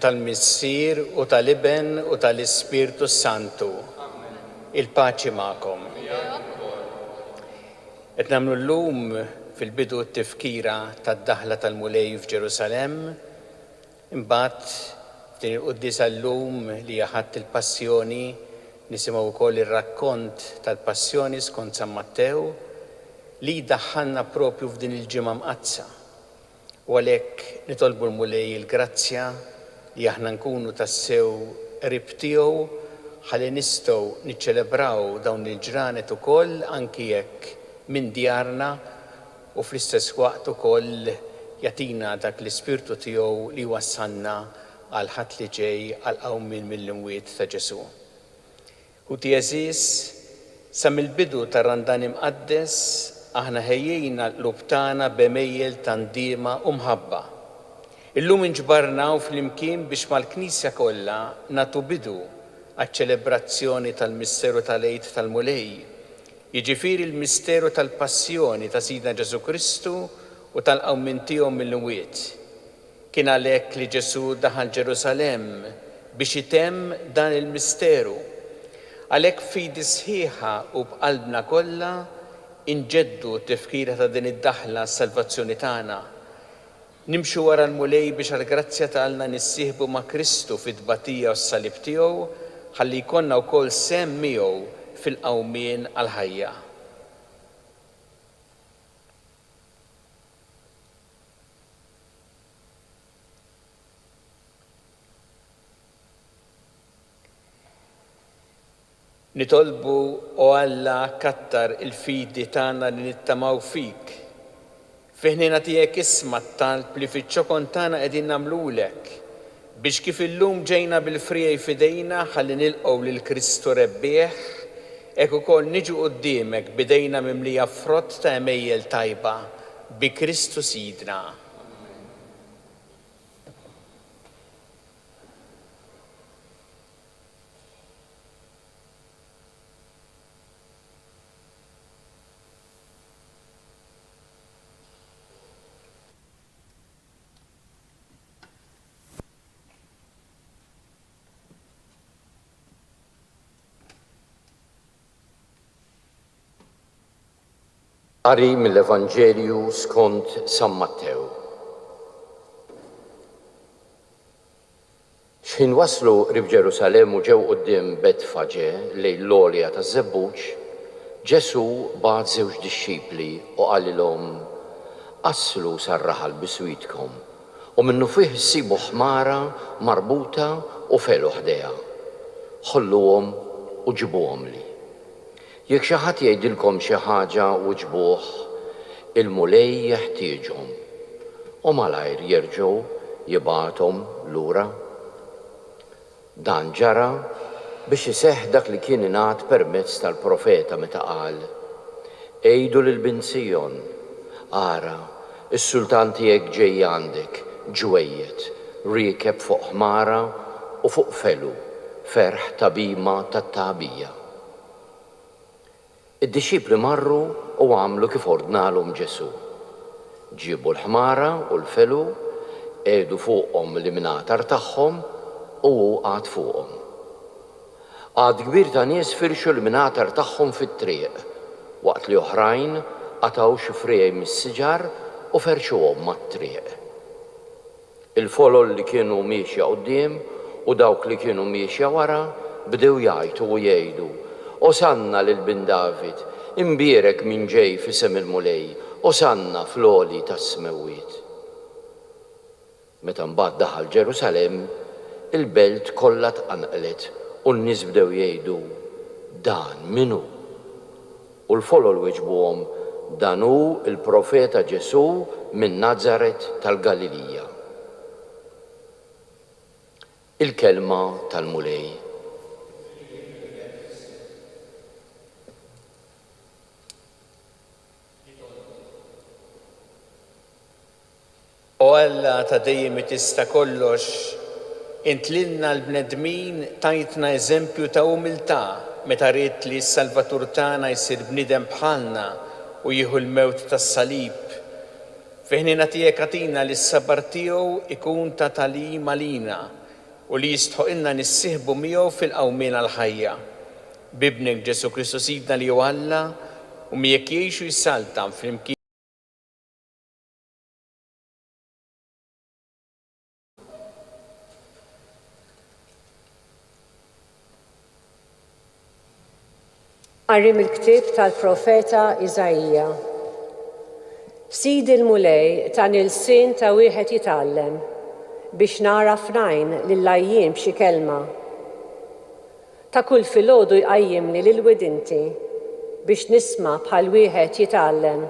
tal-Missier u tal-Iben u tal-Ispirtu Santu. Il-paċi magħkom. Qed nagħmlu llum fil-bidu t-tifkira tad-daħla tal-Mulej f'Ġerusalemm, imbagħad f'din il-qudiesa llum li hija ħadd il-Passjoni nisimgħu wkoll ir-rakkont tal-Passjoni skont San Mattew li jdaħħalna proprju f'din il-ġimgħa mqazza. U għalhekk nitolbu l-Mulej il-grazzja li aħna nkunu tassew qrib tiegħu ħalli nistgħu niċċelebraw dawn il-ġranet ukoll anki jekk minn djarna u fl-istess waqt ukoll jagħtina dak l-Ispirtu tiegħu li wassalna għal ħadd li ġej għal qawmien mill-imwiet ta' Ġesu. Ħuti eżiż, sa mill-bidu tar-Randan Imqaddes aħna ħejjejna l-qlub tagħna b'emejjel ta' ndiema u mħabba. Illum inġbarna flimkien biex mal-Knisja kollha nagħtu bidu għaċ-ċelebrazzjoni tal-Misteru tal-Għid tal-Mulej, jiġifieri l-Misteru tal-Passjoni ta' Sidna Ġesu Kristu u tal-qawmien tiegħu mill-imwiet. Kien għalhekk li Ġesu daħal Ġerusalemm biex itemm dan il-misteru. Għalhekk f'idi sħiħa u b'qalbna kollha inġeddu t-tifkira ta' din id-daħla s-salvazzjoni tagħna. Nimxu wara l-Mulej biex għall-grazzja tagħna nissieħbu ma' Kristu fit-tbatija u s-salib tiegħu ħalli jkollna wkoll sehem miegħu fil-qawmien għall-ħajja. Nitolbu o Alla kattar il-fidi tagħna li nittamaw fik. Fiħnina tiegħek isma' t-talb li fiċ-ċokon tagħna qegħdin nagħmlulek biex kif illum ġejna bil-frijaj fidejna ħalli nilqgħu lil Kristu rebbieħ, hekk ukoll niġu quddiemek bidejna mimlija frott ta' emejjel tajba bi Kristu Sidna. Qari mill-Evanġelju skont San Mattew. X'ħin waslu qrib Ġerusalemm u ġew quddiem Betfaġe lejn l-għolja taż-Żebbuġ, Ġesu bagħat 2 dixxipli u qalilhom qasslu sar-raħal biswitkom u minnu fih issibu ħmara marbuta u felu ħdejha. Ħolluhom u ġibuhom li. Jekk xi ħadd jgħidilkom xi ħaġa u ġbuh, il-Mulej jeħtieġhom u malajr jerġgħu jibgħathom lura. Dan ġara biex iseħħ dak li kien ingħad permezz tal-profeta meta qal: Ejdu lil bint Sijon, ara, is-sultan tiegħek ġej għandek, ġwejjed, riekeb fuq ħmara u fuq felu, ferħ tabima tat-tagħbija. Id-dixxipli marru u għamlu kif ordnalhom Ġesu. Ġiebu l-ħmara u l-felu, għedu fuqhom l-imnatar tagħhom u għad fuqhom. Għad kbir ta' nies firxu l-imnatar tagħhom fit-triq, waqt li oħrajn qataw xi frejj mis-siġar u ferxuhom mat-triq. Il-folol li kienu miexja quddiem u dawk li kienu miexja wara bdew jgħidu u jgħidu: Osanna lil bin David, imbierek min ġej f'isem il-Mulej, Osanna fl-oli tas-smewiet. Meta mbagħad daħal Ġerusalemm, il-belt kollha tqanqlet u n-nies bdew jgħidu dan min hu? U l-folol weġbuhom dan hu il-profeta Ġesu minn Nażaret tal-Galilija. Il-kelma tal-mulej. O Alla ta' dejjem tista' kollox, intlilna l-bnedmin tajtna eżempju ta' umiltà meta rrid li s-Salvatur tagħna jsir bniedem bħalna u jieħu l-mewt tas-salib. Fiħnina tiegħek għatina li s-sabar tiegħu ikun ta' tagħlim għalina u li jistħoqilna nissieħbu miegħu fil-qawmien għall-ħajja. Bibnek Ġesu Kristu Sidna li hu Alla u miegħek jgħixu jsaltam flimkien. Qarri mill-ktieb tal-profeta Iżajja. Sidi l-mulej ta' nilsin ta' wieħed jitgħallem biex nara f'najn lill-għajjiem b'xi kelma. Ta' kull filgħodu jqajjimni lil widinti biex nisma' bħal wieħed jitgħallem.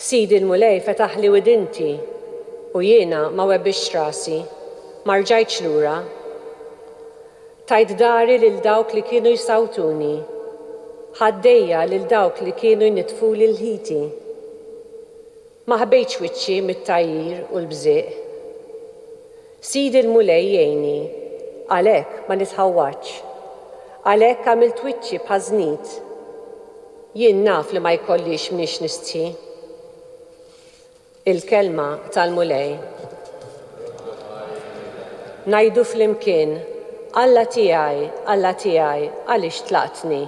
Sidi l-mulej fetaħ li widinti u jiena ma webbix rasi, ma rġajtx lura. Tajt dari lil dawk li kienu jsawtuni, ħaddejja lil dawk li kienu jnitfu l-ħiti. Ma ħbejtx wiċċi mit-tajjir u l-bżieq. Sidi l-mulej jgħinni, għalhekk ma nitħawwaċ, għalhekk għamilt wiċċi b'ħażnit. Jien naf li ma jkollix mniex nistħi. Il-kelma tal-mulej. Ngħidu flimkien, Alla tiegħi, għaliex tlaqtni.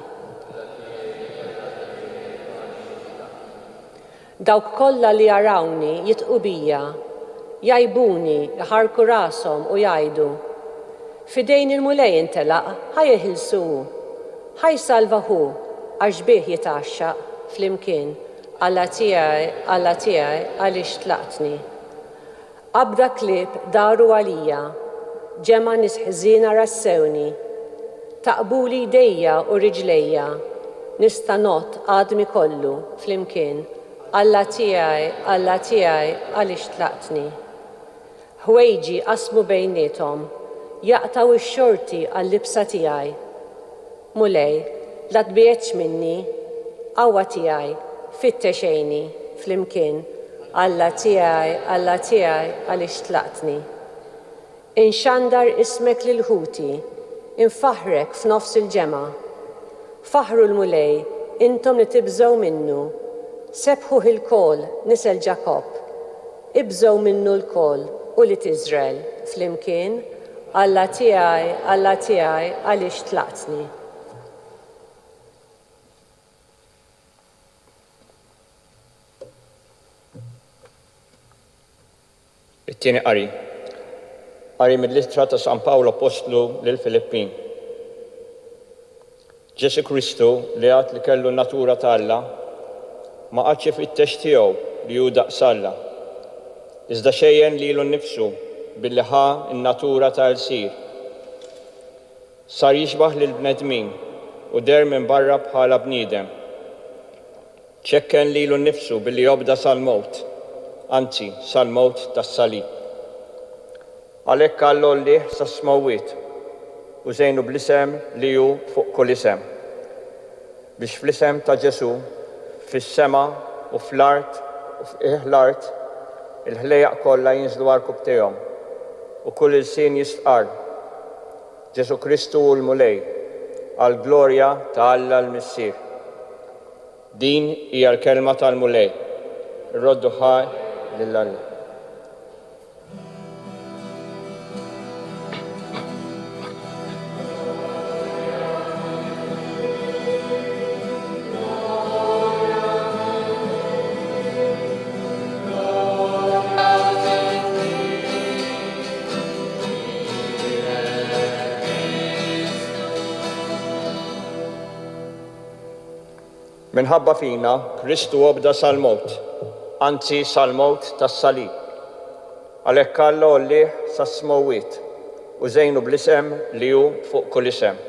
Dawk kollha li jarawni jitqu bija, jajbuni, jħarku rashom u jgħidu. Fidejn il-mulej intelaq, ħajjeħilsu, ħajsalvaħu għax bih jitaxxaq flimkien. Alla tiegħi, għaliex tlaqtni. Abda klieb daru għalija, ġema nies ħżiena rassewni, taqbuli jdejja u riġlejja, nista' not għadmi kollu flimkien. Alla tiegħi, għaliex tlaqtni. Ħwejġi qasmu bejniethom, jaqtaw ix-xorti għall-libsa tiegħi. Mulej, la tbiegħetx minni, qawwa tiegħi, fittexejni flimkien. Alla tiegħi, għaliex tlaqtni. Inxandar ismek lil ħuti, infaħrek f'nofs il-ġema. Faħru l-mulej, intom li tibżgħu minnu, sebħuh il-kol nisel Ġakob, ibżgħu minnu l-kol u li Iżrael flimkien. Alla tiegħi, għaliex tlaqtni. It-tieni qari. Qari mill-ittra ta' San Pawlo Apostlu lil Filippin. Ġesu Kristu li għad li kellu natura ta' Alla ma qadx ifittex tiegħu li hu daqs Alla. Iżda xejjen lilu nnifsu billi ħa n-natura ta' l-sir. Sar jixbaħ lil bnedmin u der minn barra bħala bniedem. ċekken lilu nnifsu billi jobda sal-mowt, anzi sal-mowt tas-salib. Għalhekk għallolli sa smawwiet u żejnu bl-isem li hu fuq kull isem. Biex fl-isem ta' Ġesu, fis-sema u fl-art u f'qiegħ l-art, il-ħlejjaq kollha jinżlu għall-kub tiegħhom u kull il-sin jistqar. Ġesu Kristu hu l-mulej għall-glorja ta' Alla l-Missier. Din hija l-kelma tal-mulej. Irroddu ħaj lil Alla. Minħabba fina, Kristu obda sal-mowt, anzi sal-mowt tas-salib. Għalhekk Alla ollih sas-smowwiet u żejnu bl-isem li hu fuq kull isem.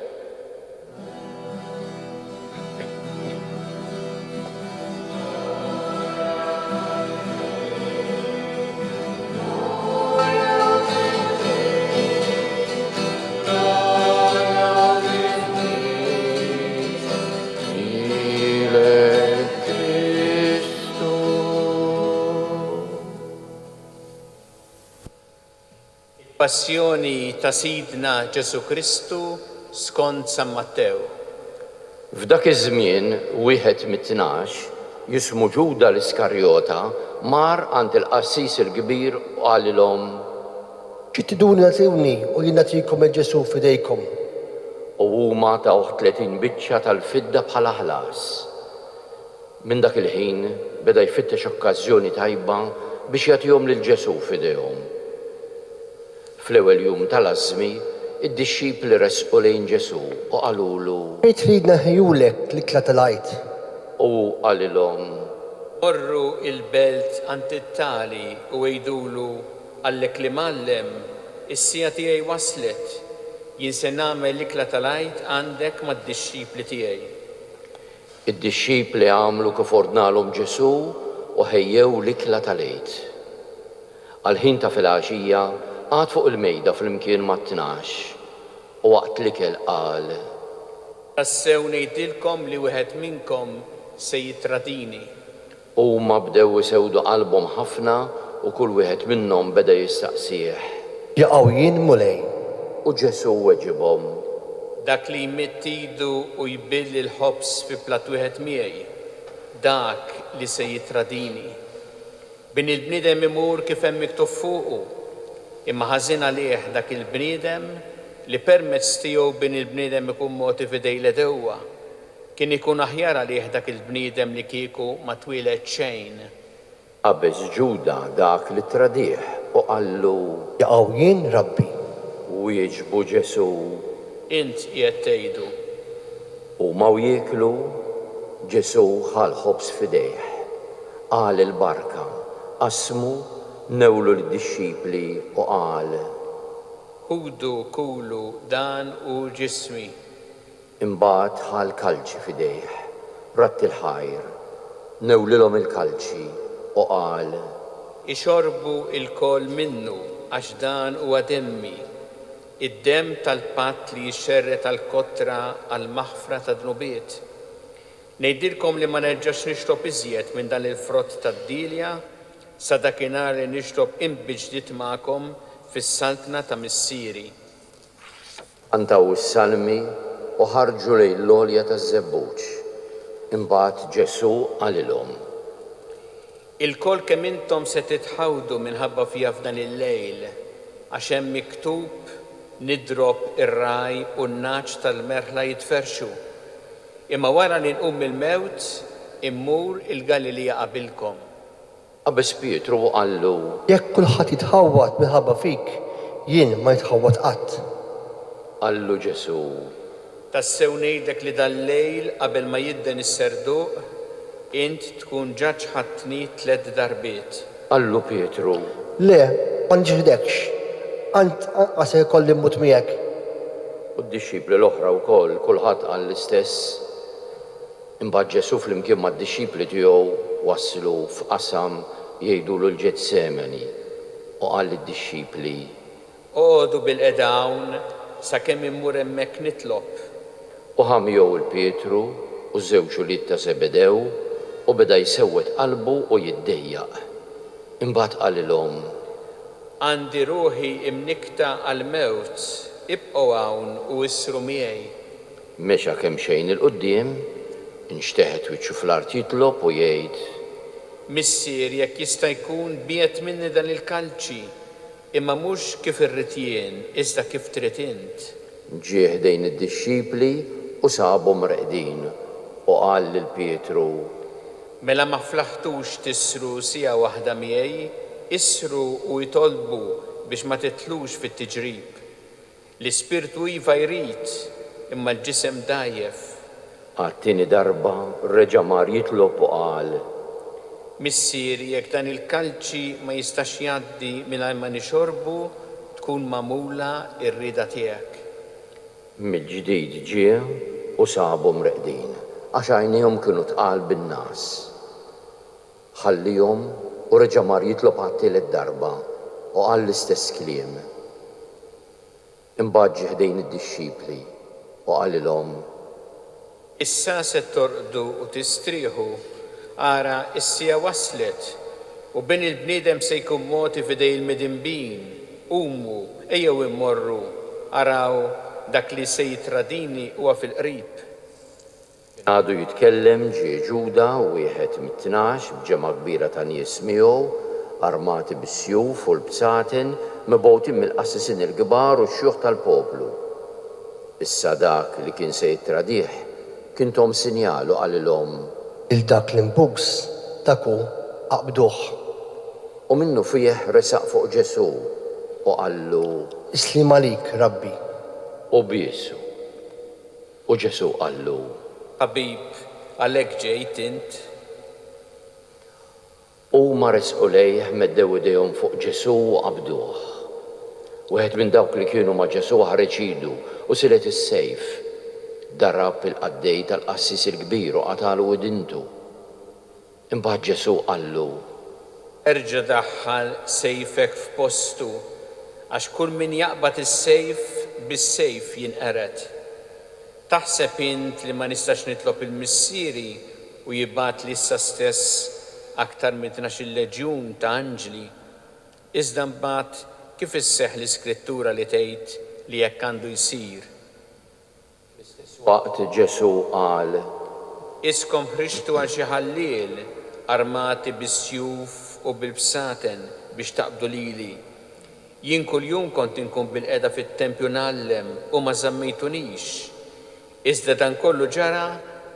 Passjoni ta' Sidna Ġesu Kristu skont San Mattew. F'dak iż-żmien wieħed mit-tnax jismu Ġuda l-Iskarjota mar għand il-qassis il-kbir u qalilhom: Xi tiduni nagħtuni u jien nagħtikom il-Ġesu f'idejkom. U huma taw 30 biċċa tal-fidda bħala ħlas. Minn dak il-ħin beda jfittex okkażjoni tajba biex jagħtihom lil Ġesu f'idejhom. Fl-ewwel jum tal-għażmi, id-dixxipli resqu lejn Ġesu u qalulu: Fejn trid naħejulek l-ikla tal-għajt? U qalilhom: Morru il-belt Antittali u għejdulu għallek li mallem, is-sija tiegħi waslet, jien se nagħmel l-ikla tal-għajt għandek mad-dixxipli tiegħi. Id-dixxipli għamlu kif ordnalhom Ġesu u ħejjew l-ikla tal-għejt. Għal-ħin ta' filgħaxija għad fuq il-mejda fl-imkien mat-tnax u waqt l-ikel qal: Tassew ngħidilkom li wieħed minnkom se jitradini. Huma bdew isewdu qalbhom ħafna u kull wieħed minnhom beda jistaqsih: Jaqgħu jien mulej. U Ġesu weġibhom: Dak li jmitt idu u jbilli l-ħobs fi plat wieħed miegħi, dak li se jitradini. Bin il-bniedem imur kif hemm miktub fuqu, imma ħażin għalih dak il-bniedem li permezz tiegħu bin il-bniedem ikun moti f'idej l-edewwa. Kien ikun aħjar għalih dak il-bniedem li kieku ma twieled xejn. Qabeż Ġuda dak li tradih u qallu: Jaqgħu jien Rabbi. U jiġbu Ġesu: Int qiegħed tgħidu. Huma jieklu, Ġesu ħal ħobs f'idejh, qal il-barka, qasmu, newlu l-dixxipli u qal: Ħudu kulu dan u ġismi. Imbagħad ħal kalċi f'idejh, ratti l-ħajr, newlilhom il-kalċi u qal: Ixorbu il-kol minnu għax dan huwa demmi, id-dem tal-patt li jixxerret tal-kotra għal-maħfra ta' dnubiet. Ngħidilkom li ma nerġax nixrob iżjed minn dan il-frott tad-dilja sa dakinhar li nixrob imbiġdiet magħkom fis-saltna ta' missieri. Antaw is-salmi u ħarġu lejn l-għolja taż-żebbuġ. Imbagħad Ġesu qalilhom: Il-kol kemm intom se titħawdu minħabba fija f'dan il-lejl, għax hemm miktub nidrob ir-raj u n-naċ tal-merħla jitferxu. Imma wara li nqum il-mewt, immur il-Galilija qabilkom. Qabeż Pietru qallu: Jekk kulħadd jitħawwad minħabba fik, jien ma jitħawwad qatt. Qallu Ġesu: Tassew ngħidlek li dal-lejl qabel ma jidden is-serduq, int tkun ġaġ ħadtni 3 darbiet. Qallu Pietru: Le, ma nġihdekx, ant għase kolli mmut miegħek. U d-dixxipli l-oħra wkoll kulħadd qal l-istess. Imbagħad Ġesu flimkien mad-dixxipli tiegħu waslu f'qasam jgħidulu l-Ġetsemani u qal lid-dixxipli: Għodu bil-qeda hawn sakemm immur hemmhekk nitlob. U ħamjew il-Pietru u żewġ ulied ta' Zebedew u beda jsewwet qalbu u jiddejjaq. Imbagħad qalilhom: Għandi ruħi imnikta għal-mewt, ibqgħu hawn u issru miegħi. Mexa kemm xejn il-qudiem, inxteħet wiċċu fl-art jitlob u jgħid: Missier, jekk jista' jkun biet minni dan il-kalċi, imma mhux kif irrid jien, iżda kif trid int. Ġie ħdejn id-dixxipli u sabhom reqdin u qal lil Pietru: Mela ma flaħtux tisru sija waħda miegħi, isru u jitolbu biex ma titlux fit-tiġrib. L-ispirtu iva jrid, imma l-ġisem dajjef. Għattini darba reġa' mar jitlob u qal: Missier, jekk dan il-kalċi ma jistax jgħaddi mingħajr ma nixorbu, tkun magħmula r-rieda tiegħek. Mill-ġdid ġie u sabhom reqdin, għax għajnejhom kienu tqal bin-nas. Ħallihom u reġa' mar jitlob għat-tielet darba u qal l-istess kliem. Imbagħad ġie ħdejn id-dixxipli u qalilhom: Issa se torqdu u tistrieħu, ara issija waslet u bin il-bniedem se jkun moti fidej il-midinbin. Umu, ejjew immorru, araw dak li se jitradini huwa fil-qrib. Għadu jitkellem ġie Ġuda u wieħed mit-tnax b'ġemgħa kbira ta' nies miegħu armati bis-sjuf u l-bsaten mibgħutin mill-qassisin il-kbar u x-xjuħ tal-poplu. Issa dak li kien se jittradih kien tom sinjalu qalilhom: Il-dak l-imbugs daku aqbduh. U minnu fih resaq fuq Ġesu u qallu: Islim għalik, Rabbi. U biesu. U Ġesu qallu: Ħabib, għalhekk ġejt int? U resqu lejh meddew idejhom fuq Ġesu u qabduh. Wieħed minn dawk li kienu ma' Ġesu ħareġ idu u silet is-sejf. Darab il-qaddej tal-qassis il-kbir u qatalu widintu. Imbagħad Ġesu qallu: Erġa' daħħal sejfek f'postu, għax kull min jaqbad is-sejf bis-sejf jinqered. Taħseb int li ma nistax nitlob il-missieri u jibgħat li issa stess aktar minn 12 leġjun ta' anġli. Iżda mbagħad kif isseħħ l-Iskrittura li tgħid li hekk għandu jsir. Waqt Ġesu qal: Iskom ħriġtu għal xi ħalliel armati bis-sjuf u bil-bsaten biex taqbdu lili. Jien kuljum kont inkun bil-qiegħda fit-tempju nagħllem u ma żammejtunix. Iżda dan kollu ġara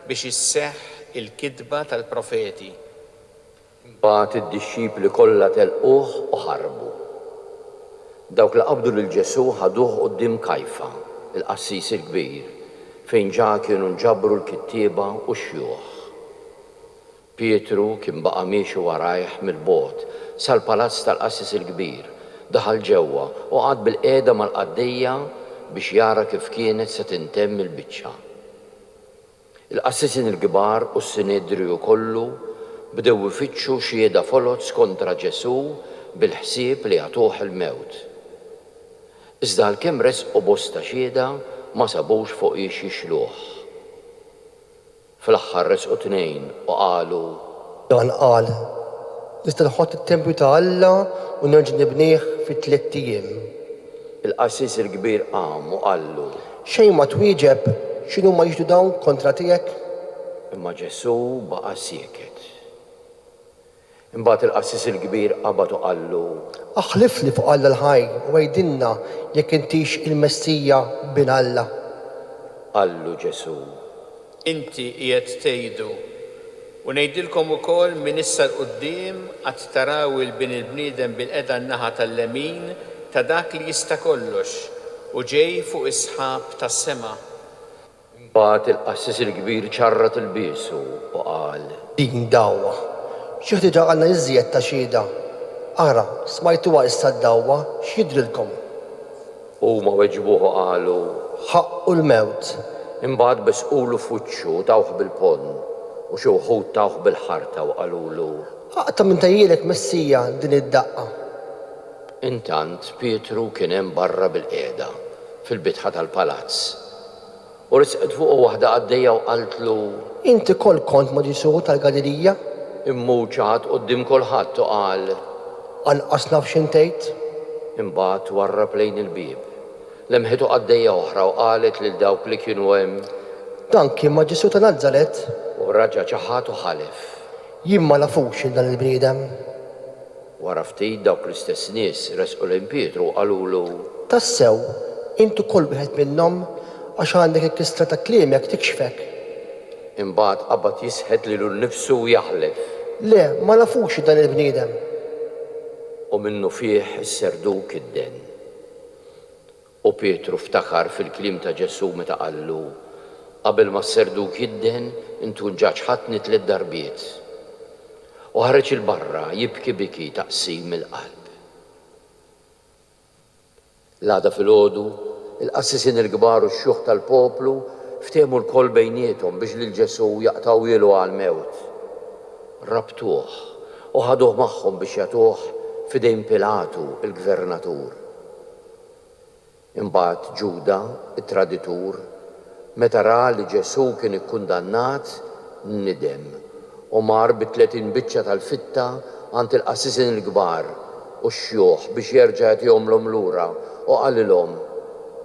biex isseħħ il-kidba tal-profeti. Imbagħad id-dixxipli kollha telquh u ħarbu. Dawk li qabdu lil Ġesu ħaduh quddiem Kajfa, il-qassis il-kbir, fejn ġa kienu nġabru l-kittieba u x-xjuħ. Pietru kien baqa' miexi warajh mill-bogħod sal-palazz tal-qassis il-kbir, daħal ġewwa u qgħad bil-qiegħda mal-qaddejja biex jara kif kienet se tintemm il-biċċa. Il-qassisin il-kbar u s-Sinedriju kollu bdew ifittxu xhieda foloz kontra Ġesu bil-ħsieb li jagħtuh il-mewt. Iżda għalkemm resqu bosta xhieda ma sabux fuq jixluh. Fl-aħħar resqu tnejn u qalu: Dan qal, nista' nħodd it-tempju ta' Alla u nerġa' nibnieh fi 3 ijiem. Il-qassis il-kbir qam u qallu: Xejn ma twieġeb x'inhu ma jiġdu dawn kontra tiegħek? Imma Ġesu baqa' sieket. Imbagħad il-qassis il-kbir qabad u qallu: Aħlif li fuq Alla l-ħaj u għajdilna jekk intix il-Messija bin Alla. Qallu Ġesu: Inti qiegħed tgħidu u ngħidilkom ukoll minn issa l-quddiem qatt taraw il-bin il-bniedem bil-qiegħda n-naħa tal-lemin ta' dak li jista' kollox u ġej fuq is-sħab tas-sema. Imbagħad il-qassis il-kbir ċarrat il-biesu u qal: Din dawwa, xi ħtieġa għandna iżjed ta' xhieda. Ara, smajtuha issa d-dawwa x'jidrilkom? Huma weġbuh u qalu: Ħaqqu l-mewt. Imbagħad besqulu f'wiċċu tawh bil-ponn u xi wħud tawh bil-ħarta u qalulu: Aqta minn tajjilek Messija din id-daqqa. Intant Pietru kien hemm barra bil-qiegħda fil-bitħa tal-palazz. U risqet fuq waħda għaddejja u qaltlu: Inti kol kont ma' Ġesu tal-Galilija? Immuċat quddiem kulħadd u qal: Anqas naf x'intejt? Imbagħad warrab lejn il-bieb. Lemħitu għaddejja oħra u qalet lil dawk li kienu hemm: Dan kien ma' Ġesu ta' Nażaret? U raġa' ċaħat u ħalef. Jien ma nafux dan il-bniedem. Wara ftit dawk l-istess nies resqu lejn Pietru u qalulu: Tassew, intu kull wieħed minnhom għax għandek il-kistra ta' kliemek tikxfek. Imbagħad qabad jisħed lilu nnifsu u jaħlef. Le, ma nafux dan il-bniedem. U minnu fih is-serduk id-den. U Pietru ftakar fil-kliem ta' Ġesu meta qallu: Qabel ma s-serduk jidden, intu nġaġħatni 3 darbiet. U ħareġ il-barra jibki biki taqsim il-qalb. L-għada fil-ħodu, il-qassisin il-gbar u x-xjuħ tal-poplu ftehmu l-koll bejnietom biex lil Ġesu jaqtaw ilu għal-mewt. Rabtuħ u ħaduh magħhom biex jagħtuh fidejn Pilatu, il-gvernatur. Imbagħad Ġuda, it-traditur, meta ra li Ġesu kien ikkundannat, nidem u mar b'30 biċċa tal-fitta għand il-qassisin il-kbar u x-xjuħ biex jerġa' jagħtihomlhom lura u qalilhom: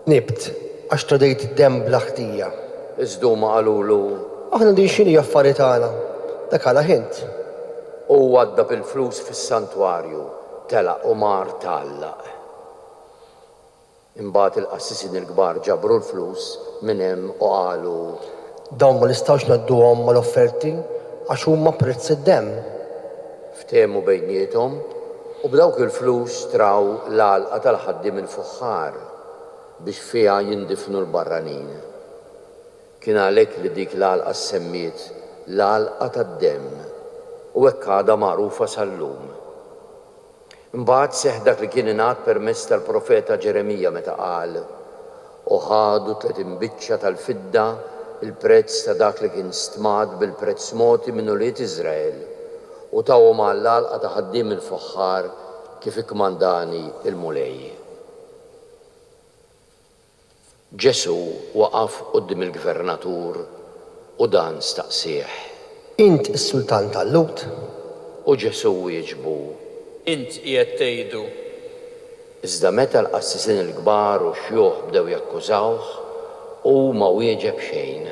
Nibt, għax tradejt id-dem bl-ħtija. Iżdu ma qalulu Aħna din xini affarijiet tagħna, dak għala ħint. u għadda bil-flus fis-santwarju telaq u mar tallaq. Imbagħad il-qassisin il-kbar ġabru l-flus minn hemm u qalu: Dawn ma nistgħux ngħadduhom mal-offerti għax huma prezz id-dem. ftehmu bejniethom u b'dawk il-flus traw l-għalqa tal-ħaddim il-fuħħar biex fiha jindifnu l-barranin. Kien għalhekk li dik l-għalqa semmiet l-għalqa tad-dem u hekk għadha magħrufa sal-lum. Imbagħad seħħ dak li kien ingħad permezz tal-profeta Ġeremija meta qal: u ħadu 30 biċċa tal-fidda il-prezz ta' dak li kien stmad bil-prezz moti minn ulied Iżrael u tawhom għall-għalqa ta' ħaddiem il-fuħħar kif ikkmandani il-mulej. Ġesu waqaf quddiem il-gvernatur u dan staqsih. Int is-sultan tal-Lut. U Ġesu wieġbu. Int qiegħed tgħidu. Iżda meta l-qassisin il-kbar u x-xjuħ bdew jakkużawh u ma wieġeb xejn.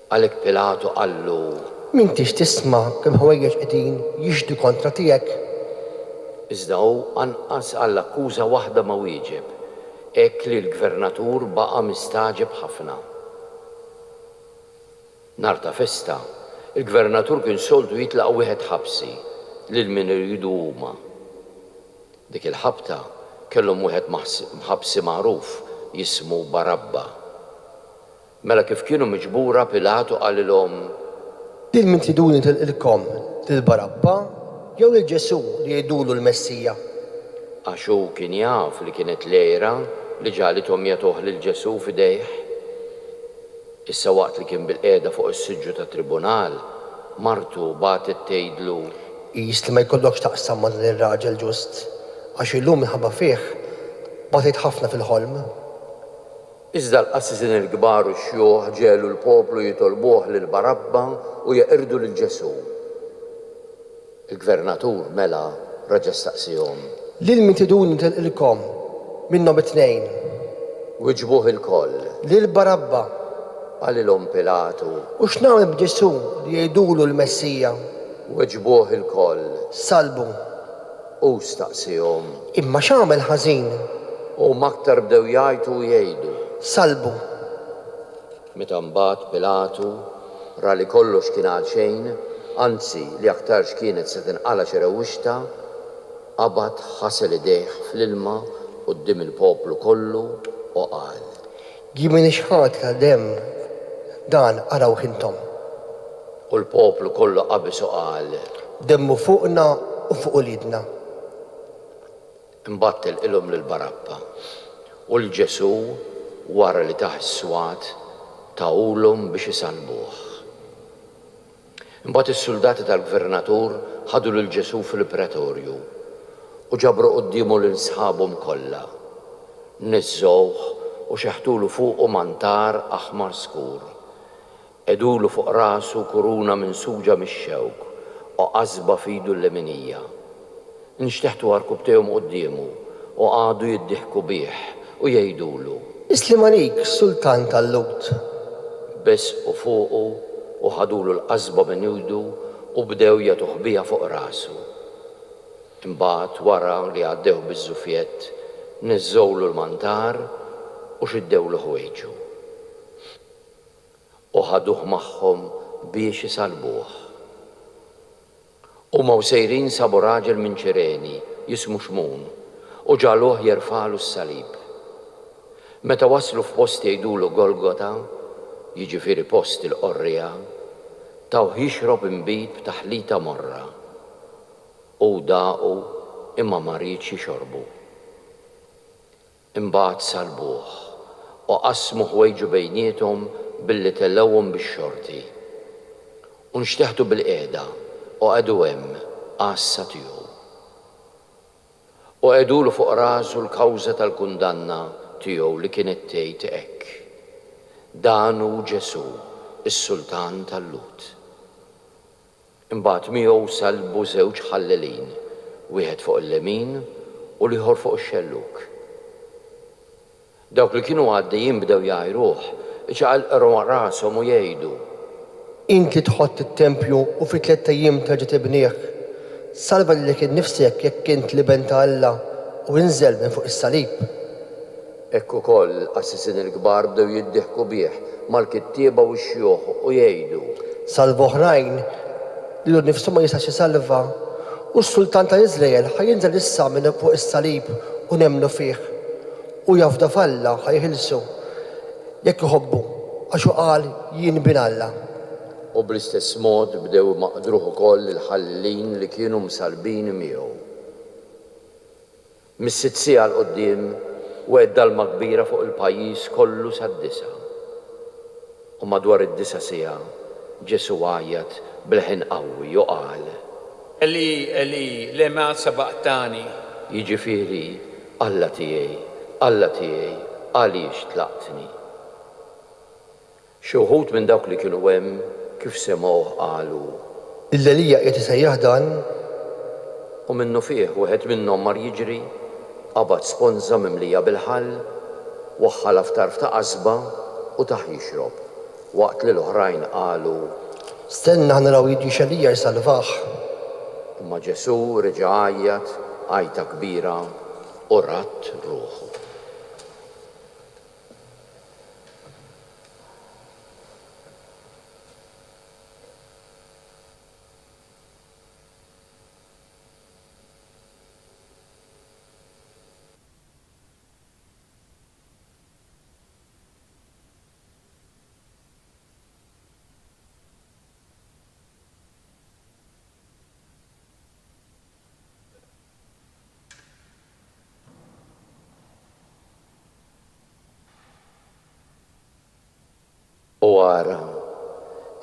Għalhekk Pilatu qallu: M'intix tisma' kemm ħwejjeġ qegħdin jixhdu kontra tiegħek. Iżda hu anqas għall-akkuża waħda ma wieġeb, hekk li l-gvernatur baqa' mistaġeb ħafna. Nhar ta' festa, il-gvernatur kien soltu jitlaq wieħed ħabsi lil min iridu huma. Dik il-ħabta kellhom wieħed mħabsi magħruf jismu Barabba. Mela kif kienu miġbura Pilatu qalilhom: Lil min tiduni tilqilkom, lil Barabba jew lil Ġesu li jgħidulu l-Messija. Għax hu kien jaf li kienet lejra li ġalithom jagħtuh lil Ġesu f'idejh. Issa waqt li kien bil-qiegħda fuq is-siġġu tat-tribunal, martu bagħtet tgħidlu: Qis li ma jkollokx taqsam ma' dan ir-raġel ġust, għax illum minħabba fih bagħtet ħafna fil-ħolm. Iżda l-qassisin il-kbar u x-xjuħ ġelu l-poplu jitolbuh lil Barabba u jeqirdu lil Ġesu. Il-gvernatur mela raġa' staqsihom: Lil min tiduni tilqilkom minnhom it-tnejn. Wiġbuh il-koll. Lil Barabba. Qalilhom Pilatu: U x'nagħmel b'Ġesu li jgħidulu l-Messija? Wiġbuh il-koll. Salbu. U staqsihom: Imma x'għamel ħażin? u maktar bdew jgħidu u jgħidu. Salbu. Meta mbagħad Pilatu ra li kollox kien għal xejn, anzi li aktarx kienet se tinqala xerewixta, qabad ħasel idejh fl-ilma quddiem il-poplu kollu u qal: Jien ixħat tal-dem dan araw intom. U l-poplu kollu qabis u qal: Demmu fuqna u fuq ulidna. Imbattel ilhom lil Barabba u l-Ġesu wara li taħ is-swat tawulhom biex isalbuh. Imbagħad is-suldati tal-gvernatur ħadu lil Ġesu fil-pretorju u ġabru qudiemu lil sħabhom kollha. Niżżowh u xeħtulu fuqu mantar aħmar skur. Edulu fuq rasu kuruna minn suġa mix-xewk u qasba f'idu l-leminija. Nixteħtu għarkubtejhom qudiemu u għadu jiddiħku bih u jgħidulu: Islim għalik, sultan tal-Lut. Bes u fuqu u ħadulu l-qasba minn judu u bdew jagħtuh biha fuq rasu. Imbagħad wara li għaddew biż-żufjett niżżowlu l-mantar u xiddewlu ħwejġu. U ħaduh magħhom biex isalbuh. U maw sejrin sabu raġel minn Ċireni jismu Xmun u ġaluh jerfalu s-salib. Meta waslu f'post jgħidulu Golgota, jiġifieri post il-qorrija, taw jixrob imbit b'taħlita morra u daqu imma ma rridx jixorbu. Imbagħad salbuh u qasmu ħwejġu bejniethom billi tellewhom bix-xorti. U nxteħtu bil-qiegħda u għedu hemm qassa tiegħu. U għedulu fuq rasu l-kawża tal-kundanna tiegħu li kienet tgħid hekk: Dan hu Ġesù, is-Sultan tal-Lut. Imbagħad miegħu salbu żewġ ħallelin, wieħed fuq il-lemin u l-ieħor fuq ix-xelluk. Dawk li kienu għaddejjin bdew jgħajruh, iċaqalqru rashom u jgħidu: Inti tħott it-tempju u fi 3 ijiem terġa' tibnieh. Salva lilek innifsek jekk int liben ta' Alla u inżel minn fuq is-salib. Hekk ukoll assissin il-kbar bdew jiddieħku bih mal-kittieba u x-xjuħ u jgħidu: Salva oħrajn li l nifsu ma jistax isalva u s-Sultan ta' Iżrael ħajinżel issa minn fuq is-salib u nemmnu fih u jafda f'Alla ħajħilsu jekk iħobbu għax hu qal jien bin Alla. U bl-istess mod bdew maqdruh ukoll il-ħallin li kienu msalbin miegħu. Mis-sitt siegħa l qudiem wegħed dalma kbira fuq il-pajjiż kollu sad-disa. U madwar id-disa siegħa Ġesu għajjat bil-ħin qawwi u qal: Eli, Eli, lema sabaqtani. Jiġifieri Alla tiegħi, għaliex tlaqtni. Xi wħud minn dawk li kienu hemm kif semgħuh qalu: Il-Elija qiegħed isejjaħ dan. U minnu fih wieħed minnhom mar jiġri, qabad sponża mimlija bil-ħall, waħħala f'tarf ta' qasba u taħ jixrob, waqt li l-oħrajn qalu: Stenna naraw jiġi x'Elija jsalvah. Imma Ġesu reġa' għajjat għajta kbira u ratt ruħu. U għara,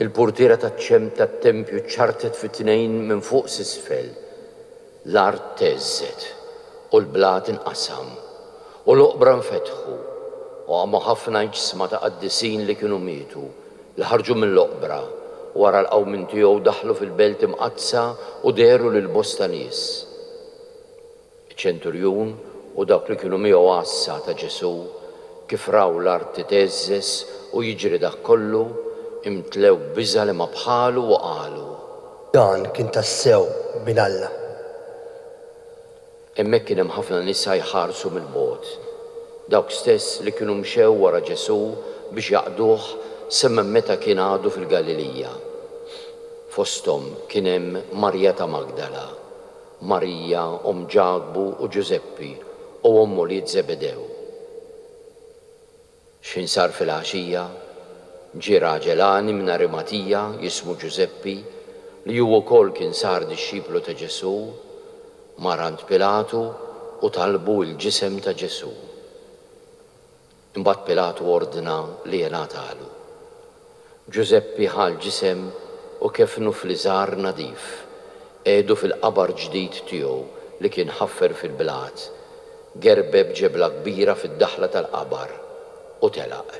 il-portiera taċ-ċem tat-tempju ċartet fit-tnejn minn fuq s'isfel. L-art teżżet u l-blat inqasam u l-oqbra nfetħu u għamu ħafna ġisma ta' qaddisin li kienu mietu li ħarġu mill-oqbra wara l-qawmin tiegħu daħlu fil-belt imqazza u deru lil bosta nies. Iċ-ċenturjun u dawk li kienu miegħu għassa ta' Ġesu kif raw l-art titeżżes u jiġri dak kollu, imtlew biża li ma bħalu u qalu: Dan kien tassew bin Alla. Hemmhekk kien hemm ħafna nisa jħarsu mill-bogħod. Dawk stess li kienu mxew wara Ġesu biex jaqduh semmen meta kien għadu fil-Galilija. Fosthom kien hemm Marja ta' Magdala, Marija Ġagbu u Ġuseppi u ommu li Zebedew. X'insar fil-għaxija, ġie raġelani minn Arimatija jismu Ġuseppi li huwa wkoll kien sar dixxiplu ta' Ġesu, mar għand Pilatu u talbu l-ġisem ta' Ġesu. Imbagħad Pilatu ordna li jingħatalu. Ġuseppi ħal ġisem u kefnu fl-iżgħar nadif, qiegħdu fil-qabar ġdid tiegħu li kien ħaffer fil-blat, gerbeb ġebla kbira fid-daħla tal-qabar u telaq.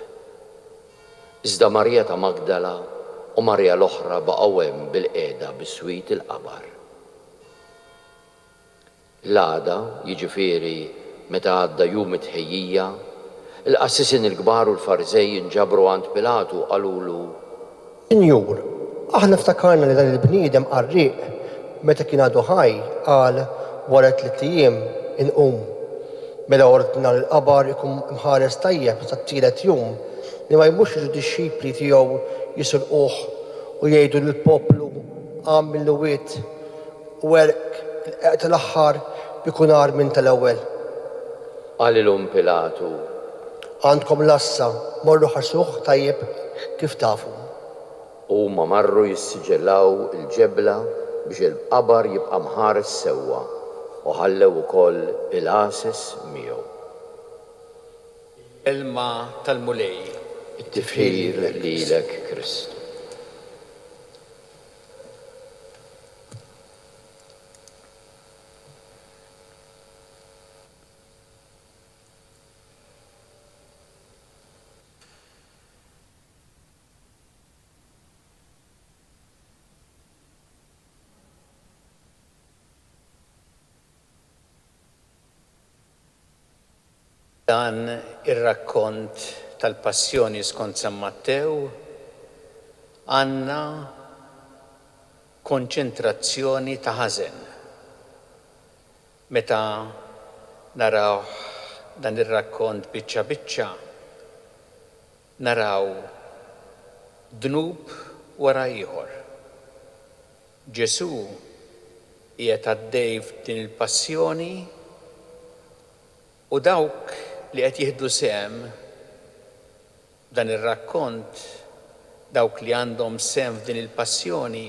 Iżda Marja ta' Magdala u Marja l-oħra baqgħu hemm bil-qiegħda bis-swit il-qabar. L-għada, jiġifieri meta għadda jum it-tħejjija, il-qassisin il-kbar u l-Farizej inġabru għand Pilatu qalulu: Sinjur, aħna ftakarna li dan il-bniedem qarriq meta kien għadu ħaj qal wara 3 ijiem inqum. Mela ordna l-qabar ikun mħares tajjeb sa t-tielet jum li ma jmux id-dixxipli tiegħu jisilquh u jgħidu lill-poplu għamil wiet u werq il-qeq tal-aħħar ikun għar minn tal-ewwel. Qalilhom Pilatu: Għandkom lassa morru ħarsuh tajjeb kif tafu. Huma marru jissiġellaw il-ġebla biex il-qabar jibqa' mħares sewwa u ħallew ukoll il-għases miegħu. Kelma tal-mulej. It-tifħir lilek Kristu. Dan ir-rakkont tal-passjoni skont San Mattew għandna konċentrazzjoni ta' ħażen. Meta naraw dan ir-rakkont biċċa biċċa, naraw dnub wara ieħor. Ġesu qiegħed għaddej f'din il-passjoni u dawk li qed jieħdu sehem dan ir-rakkont, dawk li għandhom sehem f'din il-passjoni,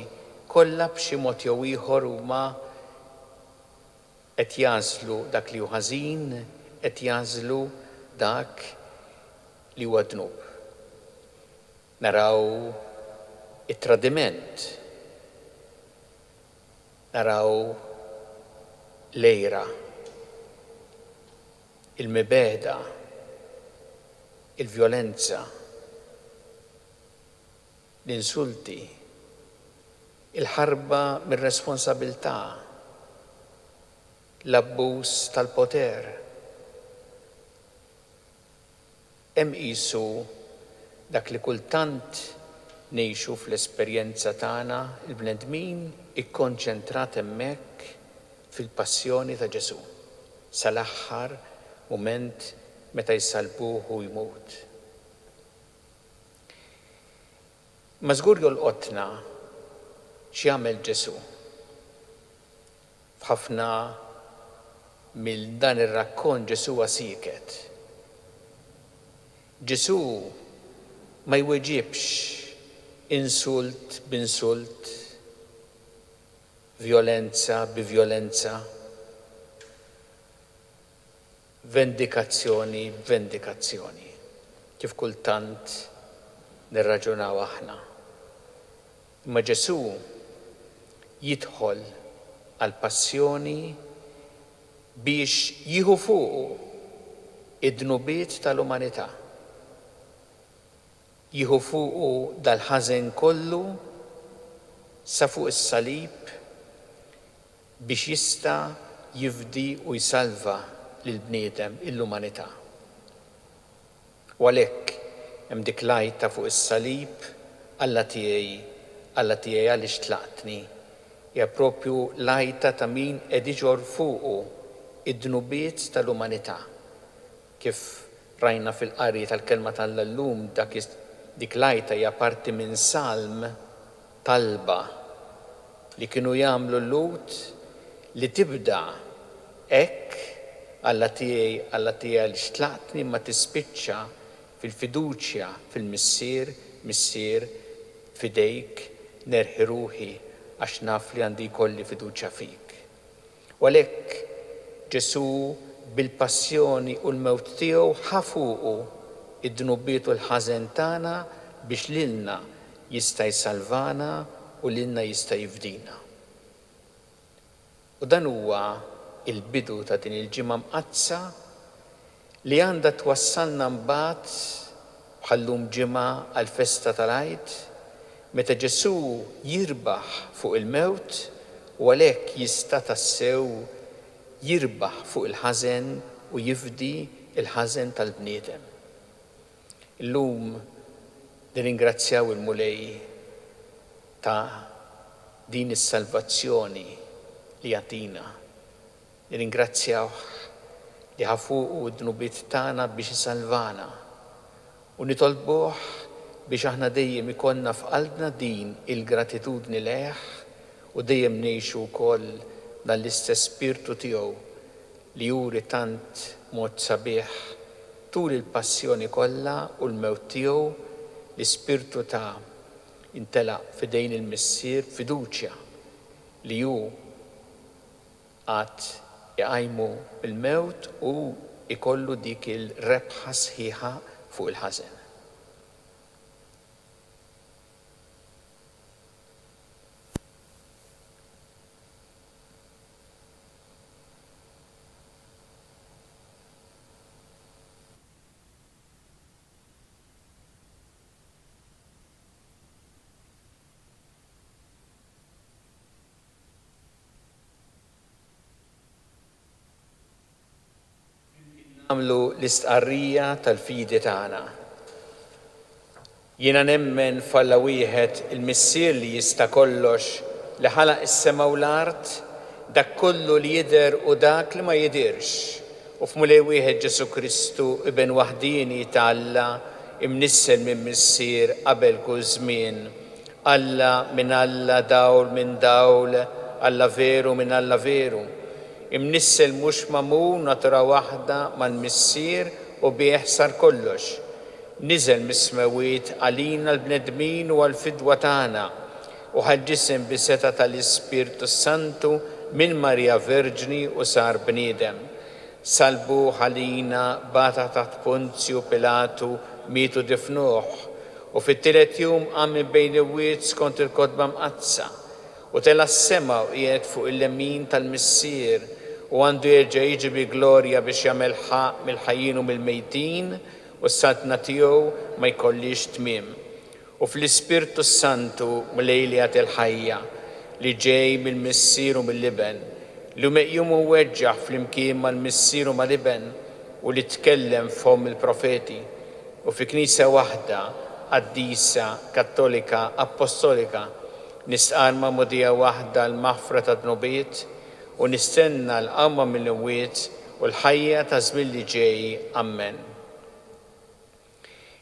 kollha b'xi mod jew ieħor huma qed jażlu dak li hu ħażin, qed jażlu dak li huwa dnub. Naraw it-tradiment, naraw lejra, il-mibeda, il-vjolenza, l-insulti, il-ħarba mir-responsabilità, l-abbuż tal-poter. Hemm qisu dak li kultant ngħixu fl-esperjenza tagħna il-bnedmin ikkonċentrat hemmhekk fil-passjoni ta' Ġesu sal-aħħar mument meta jsalbuh u jmut. Ma żgur jolqotna x'jagħmel Ġesu. F'ħafna mill dan ir-rakkont Ġesu sieket. Ġesu ma jweġibx insult b'insult, vjolenza b'vjolenza, vendikazzjoni b'vendikazzjoni, kif kultant nirraġunaw aħna. Imma Ġesu jidħol għal passjoni biex jieħu fuqu id-dnubiet tal-umanità. Jieħu fuqu dal-ħażen kollu sa fuq is-salib biex jista' jifdi u jsalva lill-bniedem l-umanità. U għalhekk hemm dik lajta fuq is-salib Alla tiegħi għaliex tlaqtni. Hija proprju lajta ta' min qed iġor fuqu id-dnubiet tal-umanità. Kif rajna fil-qari tal-kelma tal-lum dik lajta hija parti minn salm talba li kienu jagħmlu l-lut li tibda hekk Alla tiegħi għaliex tlaqtni ma tispiċċa fil-fiduċja fil-missier, missier fidejk nerħi ruħi għax naf li għandi jkolli fiduċja fik. U għalhekk Ġesu bil-passjoni u l-mewt tiegħu ħa fuqu id-dnubiet u l-ħażen tagħna biex lilna jista' jsalvana u lilna jista' jifdina. U dan huwa il-bidu ta' din il-ġimgħa mqazza li għandha twassalna mbagħad bħallum ġimgħa għall-festa tal-Għid meta Ġesu jirbaħ fuq il-mewt u għalhekk jista' tassew jirbaħ fuq il-ħażen u jifdi il-ħażen tal-bniedem. Illum nirringrazzjaw il-mulej ta' din is-salvazzjoni li jagħtina. Nirringrazzjaw li ħafuqu d-dnubiet tagħna biex isalvana u nitolbuh biex aħna dejjem ikollna f'qalbna din il-gratitudni leh u dejjem ngħixu wkoll dal-istess spirtu tiegħu li juri tant mod sabiħ tul il-passjoni kollha u l-mewt tiegħu l-ispirtu ta' intelaq fidejn il-missier fiduċja li hu għad iqajmu bil-mewt u ikollu dik il-rebħa sħiħa fuq il-ħażen. Għamlu l-istqarrija tal-fidi tagħna. Jiena nemmen f'Alla wieħed il-missier li jista' kollox li ħalaq is-sema u l-art, dak kollu li jidher u dak li ma jidirx. U f'Mulej wieħed Ġesu Kristu ibn waħdini ta' Alla imnissel minn missier qabel kull żmien. Alla minn Alla, dawl minn dawl, Alla veru minn Alla veru. Imnissel mhux magħmul natura waħda mal-missier u bih sar kollox. Niżel mis-smawiet għalina l-bnedmin u għall-fidwa tagħna u ħaġġisem bis-seta tal-Ispirtu Santu minn Marja Verġni u sar bniedem. Salbu ħalina bata taħt Ponzju Pilatu mietu difnuh u fit-tielet jum qam minn bejn il-wiet skont il-kotba mqazza u tela s-sema u qiegħed fuq il-lemin tal-missier u għandu jerġa' jiġi bi glorja biex jagħmel ħaq mill-ħajjin u mill-mejtin u s-sadna tiegħu ma jkollix tmiem. U fl-Ispirtu Santu mlejliet il-ħajja li ġej mill-missier u mill-liben li meqjum u weġġaħ fl-imkien mal-missier u mal-liben u li tkellem f'hom il-profeti u fi Knisja waħda qaddisa Kattolika Apostolika nistqar ma'mudija waħda l-maħfra ta' dnubiet u nistenna l-qamma mill-imwiet u l-ħajja ta' żmien li ġej. Amen.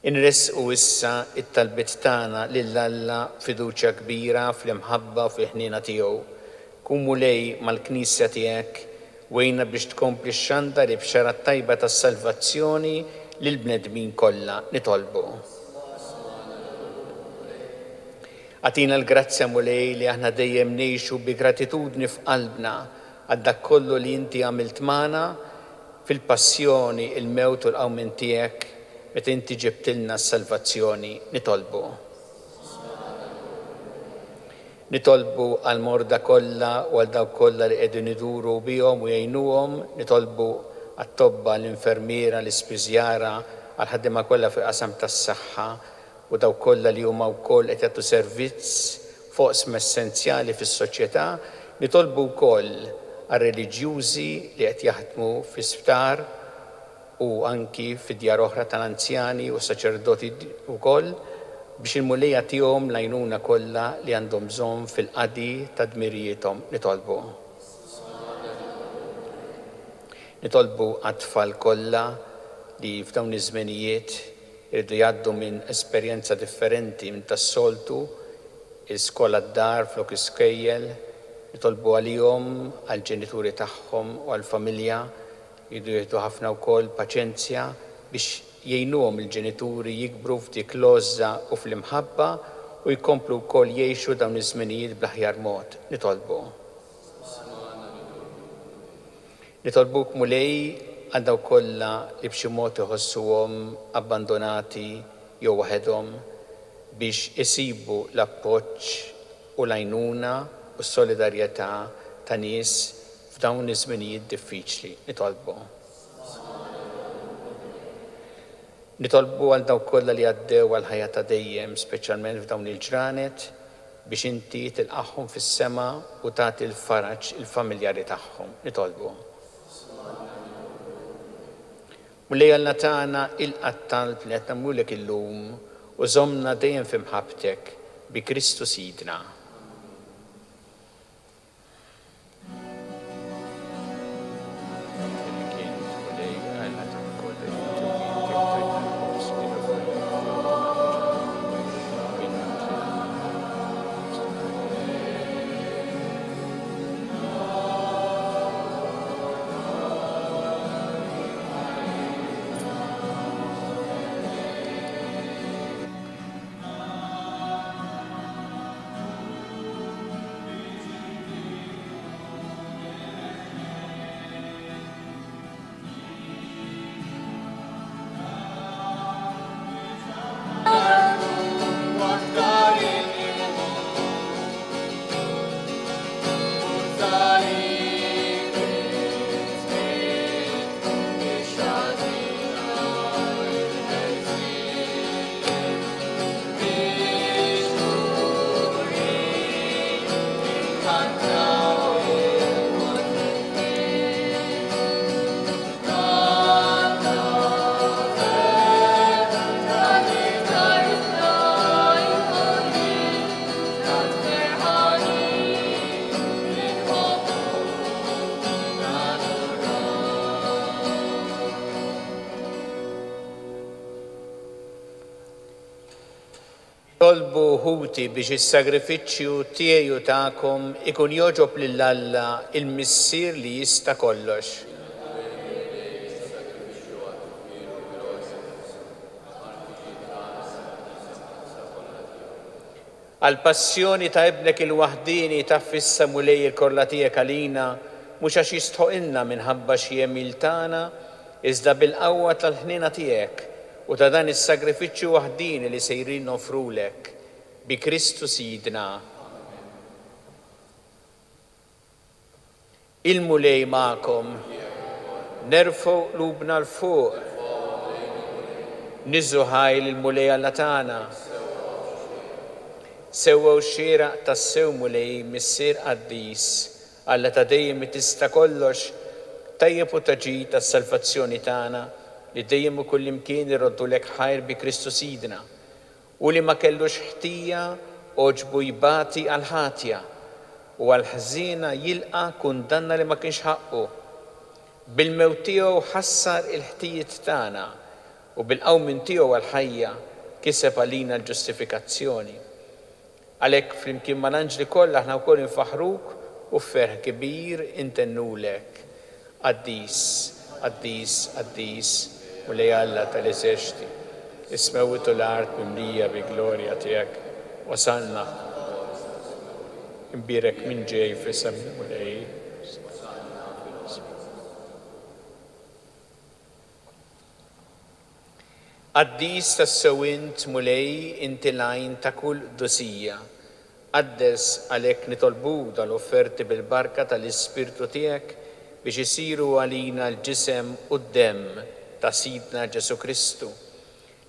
Inresqu issa it-talbiet tagħna lil Alla fiduċja kbira fl-imħabba u fil-ħniena tiegħu. Kun Mulej mal-Knisja tiegħek wejna biex tkompli x-xandar b'xara tajba tas-salvazzjoni lil bnedmin kollha nitolbu. Għatina l-grazzja Mulej li aħna dejjem ngħixu bi gratitudni f'qalbna għal dak kollu li inti għamilt magħna fil-passjoni, il-mewt u l-qawmien tiegħek meta inti ġibtilna s-salvazzjoni nitolbu. Nitolbu għal morda kollha u għal dawk kollha li qegħdin iduru bihom u jgħinuhom, nitolbu għat-tobba l-infermiera, l-ispiżjara, għal ħaddiema kollha fi qasam tas-saħħa u dawk kollha li huma wkoll qed jagħtu servizz foqsma essenzjali fis-soċjetà, nitolbu wkoll għar-reliġjużi li qed jaħdmu fl-isptar u anki fid-djar oħra tal-anzjani u saċerdoti wkoll biex il-mulija tiegħhom l-għajnuna kollha li għandhom bżonn fil-qadi ta' dmirijietom nitolbu. Nitolbu għat-tfal kollha li f'dawn iż-żmenijiet irridu jgħaddu minn esperjenza differenti minn tas-soltu, il-skola d-dar flok iskejjel, nitolbu għalihom, għall-ġenituri tagħhom u għall-familja, jieħdu ħafna wkoll paċenzja biex jgħinuhom il-ġenituri jikbru f'dik l-għoża u fl-imħabba u jkomplu wkoll jgħixu dawn iż-żminijiet bl-aħjar mod. Nitolbu. Nitolbuk Mulej għal dawk kollha li b'xi mod iħossuhom abbandonati jew waħedhom biex isibu l-appoġġ u l-għajnuna u s-solidarjetà ta' nies f'dawn iż-żminijiet diffiċli. Nitolbu. Nitolbu għal dawk kollha li għaddew għal ħajja ta' dejjem, speċjalment f'dawn il-ġranet, biex inti tilqahom fis-sema u tagħti l-faraġ il-familjari tagħhom. Nitolbu. Mulej Alla tagħna il-qattalb li qed nagħmlulek illum u żommna dejjem f'imħabbtek bi Kristu Sidna. Tolbu ħuti biex is-sagrifiċċju tiegħi u tagħkom ikun joġob lil Alla il-Missier li jista' kollox. Għal-passjoni ta' ibnek il-waħdini ta' fissa mulej il-korla tiegħek għalina, mhux għax jistħoqilna minħabba xi jemil tagħna, iżda bil-qawwa tal-ħnina tiegħek u ta' dan is-sagrifiċċju waħdini li sejrin nofrulek bi Kristu Sidna. Il-mulej magħkom, nerfgħu qlubna l-fuq, niżżu ħajl il-mulej Alla tagħna. Sewwew xieraq tas-sew mulej missier qaddis, Alla ta' dejjem tista' kollox, tajjeb u taġid tas-salvazzjoni tagħna li dejjem u kullimkien irroddulek ħajr bi Kristu Sidna, u li ma kellux ħtija oġbu jbati għal ħatja u għal ħżiena jilqa' kundanna li ma kienx ħaqqu. Bil-mewt tiegħu ħassar il-ħtijiet tagħna u bil-qawmin tiegħu għal ħajja kiseb għalina l-ġustifikazzjoni. Għalhekk flimkien mal-anġli kollha aħna wkoll infaħruk u fferħ kbir intennulek. Qaddis, qaddis, qaddis, mulej Alla tal-eżerċiti, ismewwitu l-art mimlija bi glorja tiegħek. Wasalna imbirek minn ġej f'isem mulej. Qaddis tas-sewint mulej inti lajn ta' kull dosija. Qaddes għalhekk nitolbu dal-offerti bil-barka tal-Ispirtu tiegħek biex isiru għalina l-ġisem u d-demm ta' Sidna Ġesu Kristu,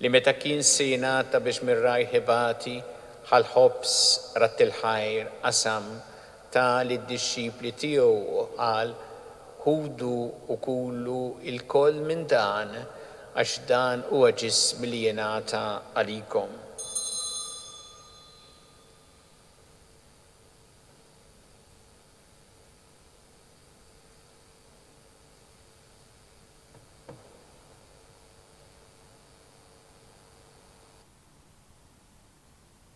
li meta kien se jingħata biex mir-raj ħibati ħal-ħobs rat il-ħajr qasam ta' lid-dixxipli tiegħu qal ħudu u kullu il-koll minn dan għax dan huwa ġismi li jingħata għalikom.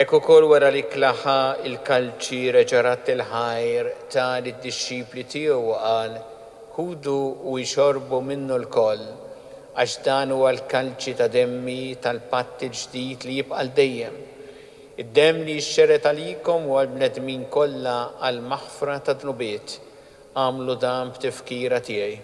Ekk ukoll wara li klaħa il-kalċi reġarat il-ħajr ta' lid-dixxipli tiegħu qal ħudu u jxorbu minnu l-koll għax dan huwa l-kalċi ta' demmi tal-patt il-ġdid li jibqa' dejjem. Id-demm li jxxeret għalikom u għall-bnedmin kollha għall-maħfra ta' dnubiet. Għamlu dan b'tifkira tiegħi.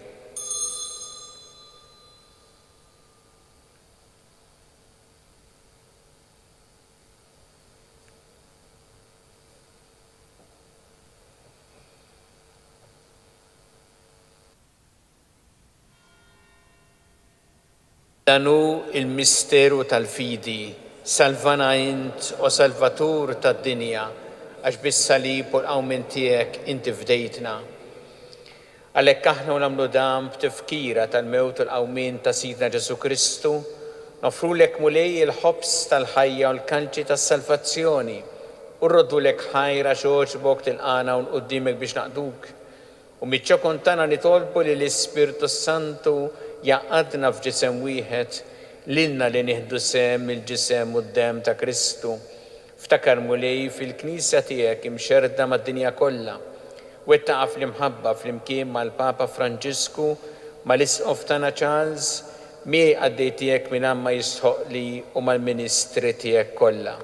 Danu il-misteru tal-fidi, salvana int o salvatur tad-dinja, għax bis-salib u l-qawmin tiegħek inti fdejtna. Għalhekk aħna nagħmlu dan b'tifkira tal-mewt u l-qawmin ta' Sidna Ġesu Kristu, nofrulek mulej il-ħobs tal-ħajja u l-kalċi tas-salvazzjoni u rroddulek ħajra xogħġbok tilqana u nquddimek biex naqduk. U miċ-ċokon tagħna nitolbu li l-Ispirtu Santu jaqadna f'ġisem wieħed lilna li nieħdu sem il-ġisem u d-demm ta' Kristu. Ftakar mulej fil-Knisja tiegħek imxerda mad-dinja kollha. Wettaqa fl-imħabba flimkien mal-Papa Franġisku mal-Isqof tagħna Charles miegħi għaddej tiegħek minn ma jistħoqli u mal-Ministri tiegħek kollha.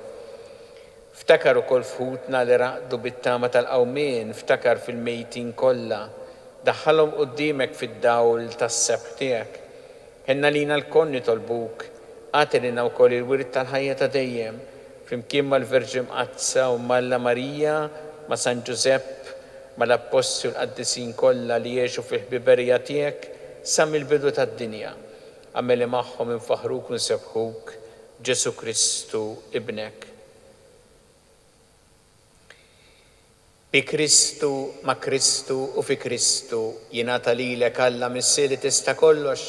Ftakar ukoll fħutna li raqdu bit-tama tal-qawmien, ftakar fil-mejtin kollha. Daħħalhom qudiemek fid-dawl tas-sebħ tiegħek. Ħenna lina l-koll nitolbuk, għatilina wkoll il-wirt tal-ħajja ta' dejjem, flimkien mal-Verġi Mqazza u Malla Marija, ma' San Ġusepp, mal-Apostol qaddisin kollha li jgħixu fil-ħbiberija tiegħek sa mill-bidu tad-dinja. Għameli magħhom infaħruk u nsebħuk Ġesu Kristu ibnek. Bi Kristu, ma' Kristu u fi Kristu jingħata lilek Alla Missier li tista' kollox,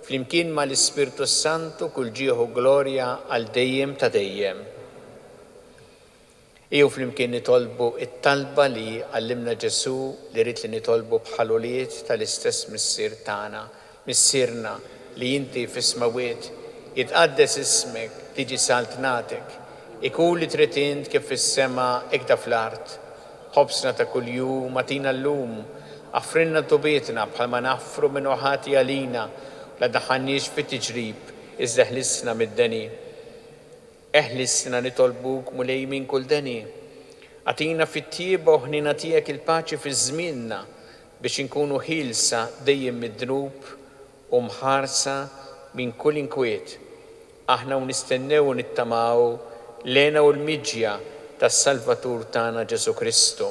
flimkien mal-Ispirtu Santu kull ġieħu glorja għal dejjem ta' dejjem. Iju flimkien nitolbu it-talba li għallimna Ġesu li rrid li nitolbu bħaluliet tal-istess Missier tagħna, Missierna li inti fis-smawiet jitqaddes ismek tiġi saltnatek, ikun li trid int kif fis-sema ikda fl-art. Ħobsna ta' kuljum atina llum, affrinna tubietna bħalma naffru minn ħati għalina, la daħanniex fit-tiġrib, iżda ħlisna mid-deni. Eħlisna nitolbuk mulej minn kull deni. Atina fit-tieba u ħnina tiegħek il-paċi fi żmienna biex inkunu ħilsa dejjem mid-dnub u mħarsa minn kull inkwiet. Aħna u nistennew u nittamaw lena u l-miġja tas-Salvatur tagħna Ġesu Kristu.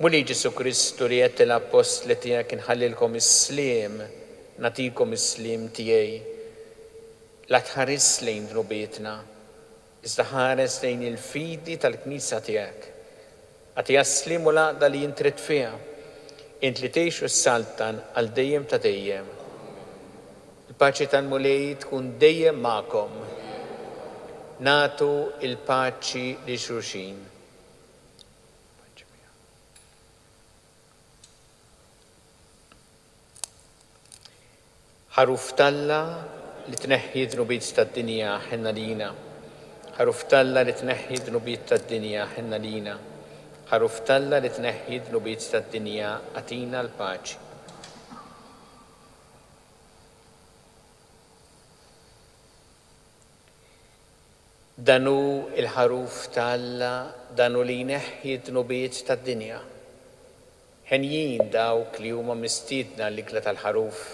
Muli Ġesu Kristu li qed l-apostli tiegħek inħallilkom is-sliem, natikom is-sliem tiegħi. La tħares lejn dnubietna, iżda ħares lejn il-fidi tal-Knisja tiegħek. Għatija s-sliem u l-għaqda li jintrid fiha, int li tgħixu s-saltan għal dejjem ta' dejjem. Il-paċi tal-mulej tkun dejjem magħkom. Natu il-paċi li xulxin. Ħaruf talla li tneħħi dnubiet tad-dinja ħinna lina. Ħaruf talla li tneħħi dnubiet tad-dinja ħinna lina. Ħaruf talla li tneħħi dnubiet tad-dinja atina l-paċi. Danu il-ħaruf talla, danu li jneħħi dnubiet tad-dinja. Ħenjin dawk li huma mistiedna l-ikla tal-ħaruf.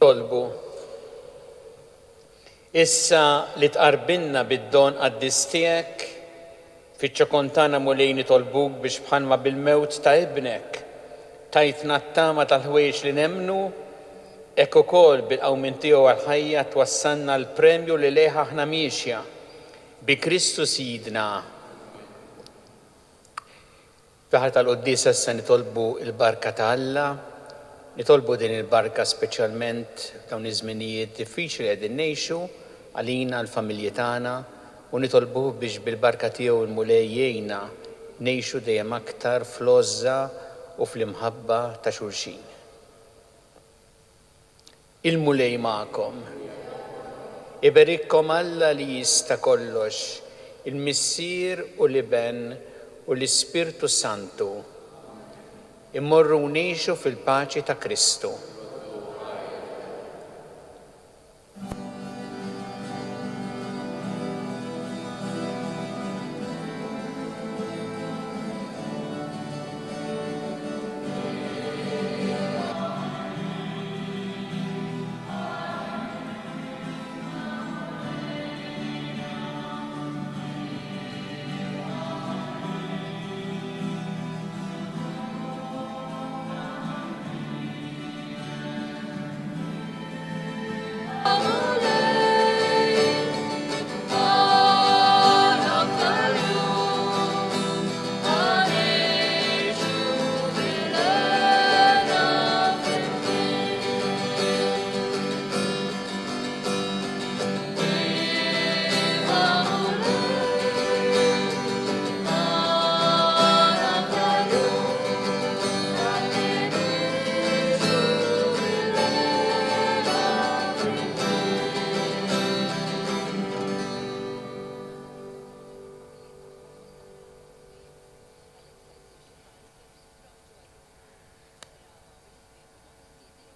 Tolbu. Issa li tqarbilna bid-don qaddis tiegħek fiċ-ċokontana mulej nitolbuk biex bħalma bil-mewt ta' ibnek tajtna t-tama tal-ħwejġ li nemnu hekk ukoll bil-qawmien tiegħu għall-ħajja twassalna l-premju li lejh aħna miexja Bi Kristu sidna. Fiħar tal-qoddisa issa nitolbu il-barka ta' Alla, nitolbu din il-barka speċjalment dawn iż-żminijiet diffiċli qegħdin ngħixu għalina l-familji tagħna u nitolbu biex bil-barka tiegħu l-mulej jgħinna ngħixu dejjem aktar fl-għożża u fl-imħabba ta' xulxin. Il-mulej magħkom. Iberikkom Alla li jista' kollox, il-Missier u l-Iben u l-Ispirtu Santu. Immorru ngħixu fil-paċi ta' Kristu.